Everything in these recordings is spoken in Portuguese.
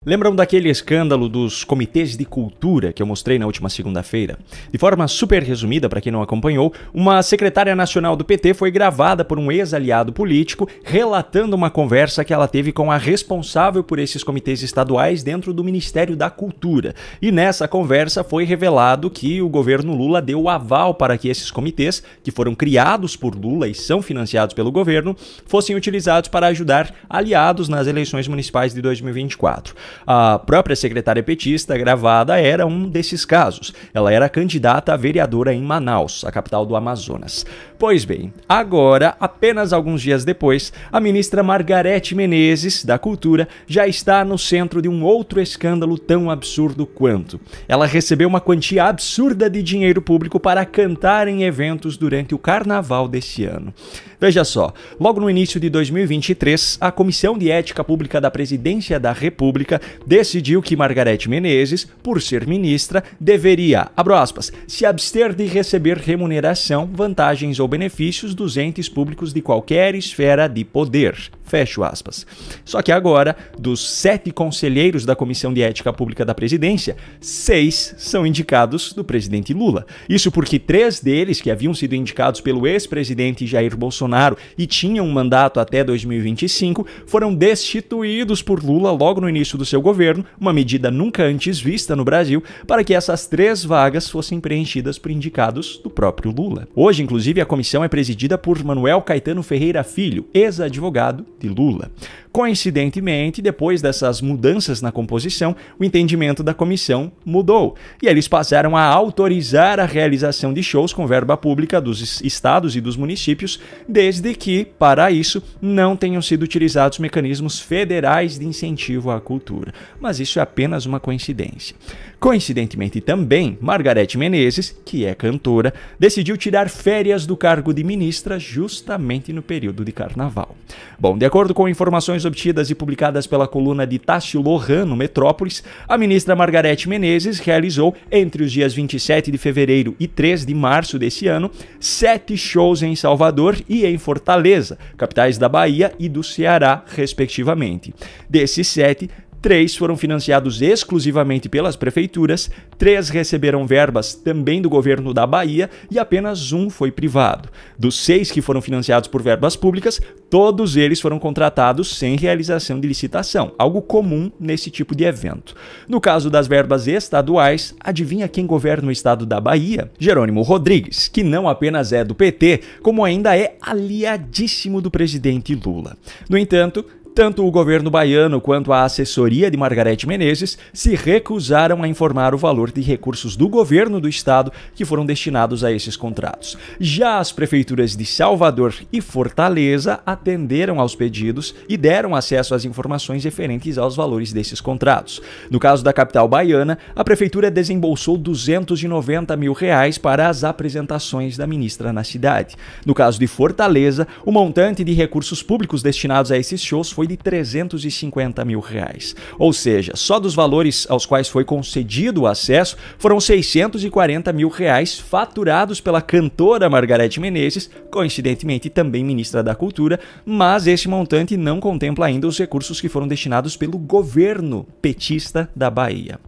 Lembram daquele escândalo dos comitês de cultura que eu mostrei na última segunda-feira? De forma super resumida, para quem não acompanhou, uma secretária nacional do PT foi gravada por um ex-aliado político relatando uma conversa que ela teve com a responsável por esses comitês estaduais dentro do Ministério da Cultura. E nessa conversa foi revelado que o governo Lula deu o aval para que esses comitês, que foram criados por Lula e são financiados pelo governo, fossem utilizados para ajudar aliados nas eleições municipais de 2024. A própria secretária petista gravada era um desses casos. Ela era candidata a vereadora em Manaus, a capital do Amazonas. Pois bem, agora, apenas alguns dias depois, a ministra Margarete Menezes, da Cultura, já está no centro de um outro escândalo tão absurdo quanto. Ela recebeu uma quantia absurda de dinheiro público para cantar em eventos durante o carnaval desse ano. Veja só, logo no início de 2023, a Comissão de Ética Pública da Presidência da República decidiu que Margarete Menezes, por ser ministra, deveria, abro aspas, se abster de receber remuneração, vantagens ou benefícios dos entes públicos de qualquer esfera de poder. Fecho aspas. Só que agora, dos 7 conselheiros da Comissão de Ética Pública da Presidência, 6 são indicados do presidente Lula. Isso porque 3 deles, que haviam sido indicados pelo ex-presidente Jair Bolsonaro e tinham um mandato até 2025, foram destituídos por Lula logo no início do seu governo, uma medida nunca antes vista no Brasil, para que essas 3 vagas fossem preenchidas por indicados do próprio Lula. Hoje, inclusive, a comissão é presidida por Manuel Caetano Ferreira Filho, ex-advogado de Lula. Coincidentemente, depois dessas mudanças na composição, o entendimento da comissão mudou e eles passaram a autorizar a realização de shows com verba pública dos estados e dos municípios, desde que, para isso, não tenham sido utilizados mecanismos federais de incentivo à cultura. Mas isso é apenas uma coincidência. Coincidentemente também, Margarete Menezes, que é cantora, decidiu tirar férias do cargo de ministra justamente no período de carnaval. Bom, de acordo com informações obtidas e publicadas pela coluna de Tássio Lohan no Metrópolis, a ministra Margarete Menezes realizou, entre os dias 27 de fevereiro e 3 de março desse ano, 7 shows em Salvador e em Fortaleza, capitais da Bahia e do Ceará, respectivamente. Desses 7, 3 foram financiados exclusivamente pelas prefeituras, 3 receberam verbas também do governo da Bahia e apenas 1 foi privado. Dos 6 que foram financiados por verbas públicas, todos eles foram contratados sem realização de licitação, algo comum nesse tipo de evento. No caso das verbas estaduais, adivinha quem governa o estado da Bahia? Jerônimo Rodrigues, que não apenas é do PT, como ainda é aliadíssimo do presidente Lula. No entanto, tanto o governo baiano quanto a assessoria de Margarete Menezes se recusaram a informar o valor de recursos do governo do estado que foram destinados a esses contratos. Já as prefeituras de Salvador e Fortaleza atenderam aos pedidos e deram acesso às informações referentes aos valores desses contratos. No caso da capital baiana, a prefeitura desembolsou R$290 mil para as apresentações da ministra na cidade. No caso de Fortaleza, o montante de recursos públicos destinados a esses shows foi de R$350 mil. Ou seja, só dos valores aos quais foi concedido o acesso foram R$640 mil faturados pela cantora Margarete Menezes, coincidentemente também ministra da Cultura, mas esse montante não contempla ainda os recursos que foram destinados pelo governo petista da Bahia.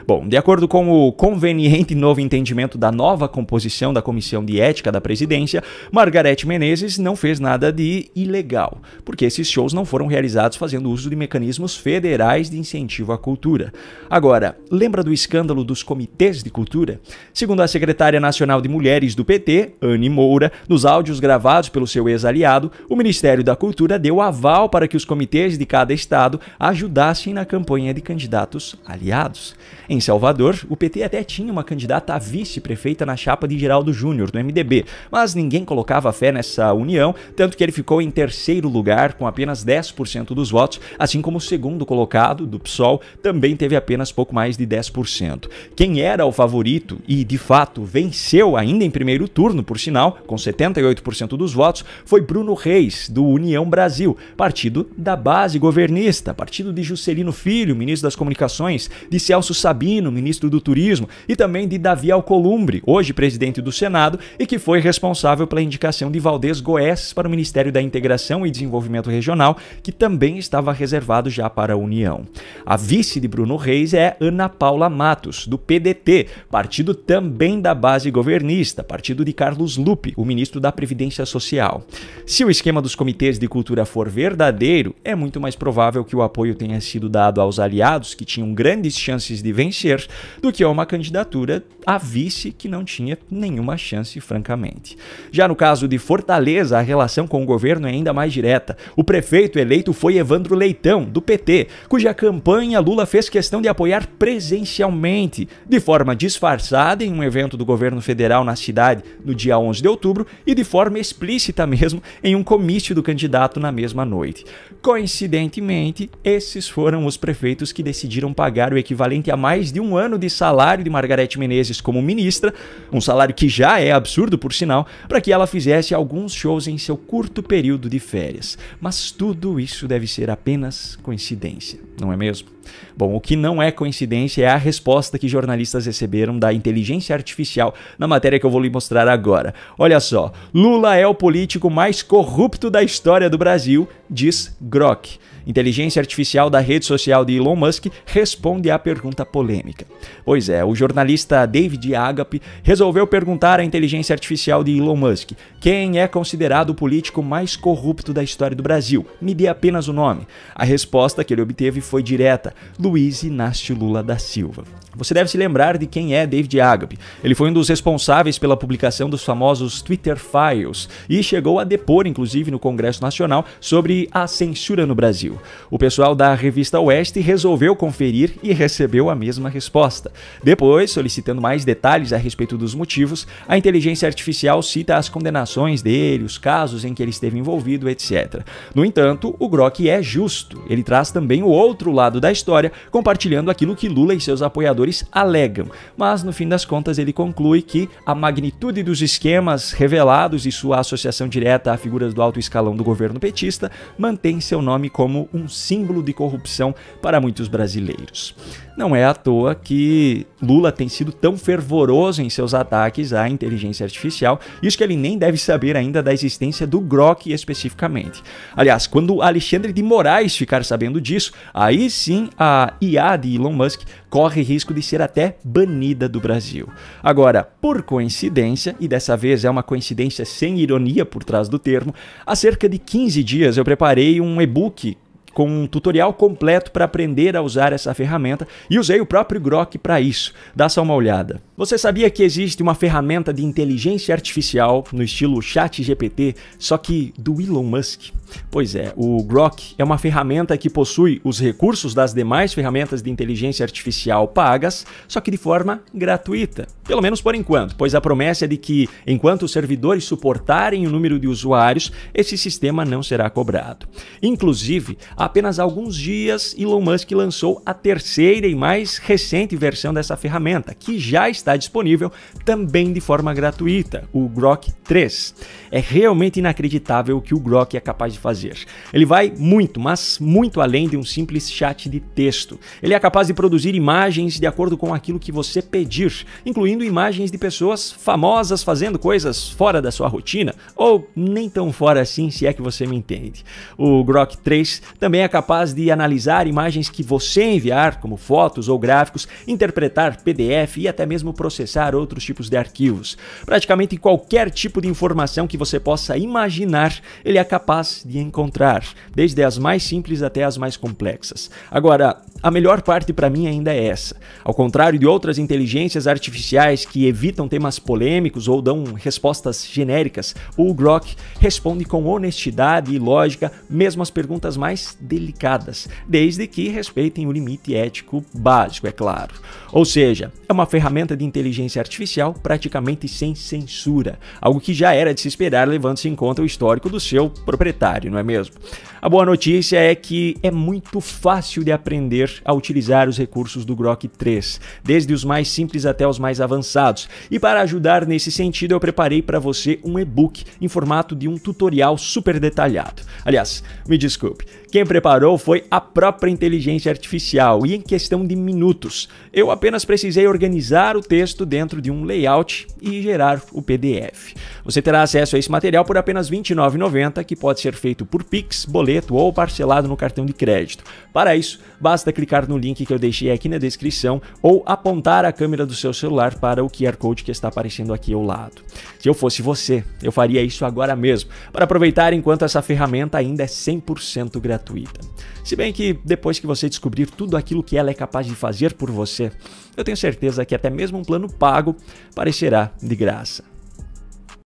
Bom, de acordo com o conveniente novo entendimento da nova composição da Comissão de Ética da Presidência, Margarete Menezes não fez nada de ilegal, porque esses shows não foram realizados fazendo uso de mecanismos federais de incentivo à cultura. Agora, lembra do escândalo dos comitês de cultura? Segundo a secretária nacional de Mulheres do PT, Anny Moura, nos áudios gravados pelo seu ex-aliado, o Ministério da Cultura deu aval para que os comitês de cada estado ajudassem na campanha de candidatos aliados. Em Salvador, o PT até tinha uma candidata a vice-prefeita na chapa de Geraldo Júnior, do MDB, mas ninguém colocava fé nessa união, tanto que ele ficou em terceiro lugar com apenas 10% dos votos, assim como o segundo colocado, do PSOL, também teve apenas pouco mais de 10%. Quem era o favorito e, de fato, venceu ainda em primeiro turno, por sinal, com 78% dos votos, foi Bruno Reis, do União Brasil, partido da base governista, partido de Juscelino Filho, ministro das Comunicações, de Celso Sabino, ministro do Turismo, e também de Davi Alcolumbre, hoje presidente do Senado, e que foi responsável pela indicação de Valdez Goes para o Ministério da Integração e Desenvolvimento Regional, que também estava reservado já para a União. A vice de Bruno Reis é Ana Paula Matos, do PDT, partido também da base governista, partido de Carlos Lupe, o ministro da Previdência Social. Se o esquema dos comitês de cultura for verdadeiro, é muito mais provável que o apoio tenha sido dado aos aliados que tinham grandes chances de vencer do que a uma candidatura a vice que não tinha nenhuma chance, francamente. Já no caso de Fortaleza, a relação com o governo é ainda mais direta. O prefeito eleito foi Evandro Leitão, do PT, cuja campanha Lula fez questão de apoiar presencialmente, de forma disfarçada em um evento do governo federal na cidade no dia 11 de outubro e de forma explícita mesmo em um comício do candidato na mesma noite. Coincidentemente, esses foram os prefeitos que decidiram pagar o equivalente a mais de um ano de salário de Margarete Menezes como ministra, um salário que já é absurdo por sinal, para que ela fizesse alguns shows em seu curto período de férias. Mas tudo isso deve ser apenas coincidência, não é mesmo? Bom, o que não é coincidência é a resposta que jornalistas receberam da inteligência artificial na matéria que eu vou lhe mostrar agora. Olha só, Lula é o político mais corrupto da história do Brasil, diz Grok. Inteligência artificial da rede social de Elon Musk responde à pergunta polêmica. Pois é, o jornalista David Agape resolveu perguntar à inteligência artificial de Elon Musk quem é considerado o político mais corrupto da história do Brasil. Me dê apenas o nome. A resposta que ele obteve foi direta: Luiz Inácio Lula da Silva. Você deve se lembrar de quem é David Agape. Ele foi um dos responsáveis pela publicação dos famosos Twitter Files e chegou a depor, inclusive, no Congresso Nacional sobre a censura no Brasil. O pessoal da revista Oeste resolveu conferir e recebeu a mesma resposta. Depois, solicitando mais detalhes a respeito dos motivos, a inteligência artificial cita as condenações dele, os casos em que ele esteve envolvido, etc. No entanto, o Grok é justo. Ele traz também o outro lado da história, compartilhando aquilo que Lula e seus apoiadores alegam. Mas, no fim das contas, ele conclui que a magnitude dos esquemas revelados e sua associação direta a figuras do alto escalão do governo petista mantém seu nome como um símbolo de corrupção para muitos brasileiros. Não é à toa que Lula tem sido tão fervoroso em seus ataques à inteligência artificial, isso que ele nem deve saber ainda da existência do Grok especificamente. Aliás, quando Alexandre de Moraes ficar sabendo disso, aí sim a IA de Elon Musk corre risco de ser até banida do Brasil. Agora, por coincidência, e dessa vez é uma coincidência sem ironia por trás do termo, há cerca de 15 dias eu preparei um e-book com um tutorial completo para aprender a usar essa ferramenta e usei o próprio Grok para isso. Dá só uma olhada. Você sabia que existe uma ferramenta de inteligência artificial no estilo ChatGPT, só que do Elon Musk? Pois é, o Grok é uma ferramenta que possui os recursos das demais ferramentas de inteligência artificial pagas, só que de forma gratuita. Pelo menos por enquanto, pois a promessa é de que, enquanto os servidores suportarem o número de usuários, esse sistema não será cobrado. Inclusive, há apenas alguns dias, Elon Musk lançou a terceira e mais recente versão dessa ferramenta, que já está disponível também de forma gratuita, o Grok 3. É realmente inacreditável o que o Grok é capaz de fazer. Ele vai muito, mas muito além de um simples chat de texto. Ele é capaz de produzir imagens de acordo com aquilo que você pedir, incluindo imagens de pessoas famosas fazendo coisas fora da sua rotina, ou nem tão fora assim, se é que você me entende. O Grok 3 também é capaz de analisar imagens que você enviar, como fotos ou gráficos, interpretar PDF e até mesmo processar outros tipos de arquivos. Praticamente qualquer tipo de informação que você possa imaginar, ele é capaz de encontrar, desde as mais simples até as mais complexas. Agora, a melhor parte para mim ainda é essa. Ao contrário de outras inteligências artificiais que evitam temas polêmicos ou dão respostas genéricas, o Grok responde com honestidade e lógica, mesmo as perguntas mais delicadas, desde que respeitem o limite ético básico, é claro. Ou seja, é uma ferramenta de inteligência artificial praticamente sem censura, algo que já era de se esperar levando-se em conta o histórico do seu proprietário, não é mesmo? A boa notícia é que é muito fácil de aprender a utilizar os recursos do Grok 3, desde os mais simples até os mais avançados. E para ajudar nesse sentido, eu preparei para você um e-book em formato de um tutorial super detalhado. Aliás, me desculpe, quem preparou foi a própria inteligência artificial e em questão de minutos. Eu apenas precisei organizar o texto dentro de um layout e gerar o PDF. Você terá acesso acesso a esse material por apenas R$ 29,90, que pode ser feito por Pix, boleto ou parcelado no cartão de crédito. Para isso, basta clicar no link que eu deixei aqui na descrição ou apontar a câmera do seu celular para o QR Code que está aparecendo aqui ao lado. Se eu fosse você, eu faria isso agora mesmo, para aproveitar enquanto essa ferramenta ainda é 100% gratuita. Se bem que depois que você descobrir tudo aquilo que ela é capaz de fazer por você, eu tenho certeza que até mesmo um plano pago parecerá de graça.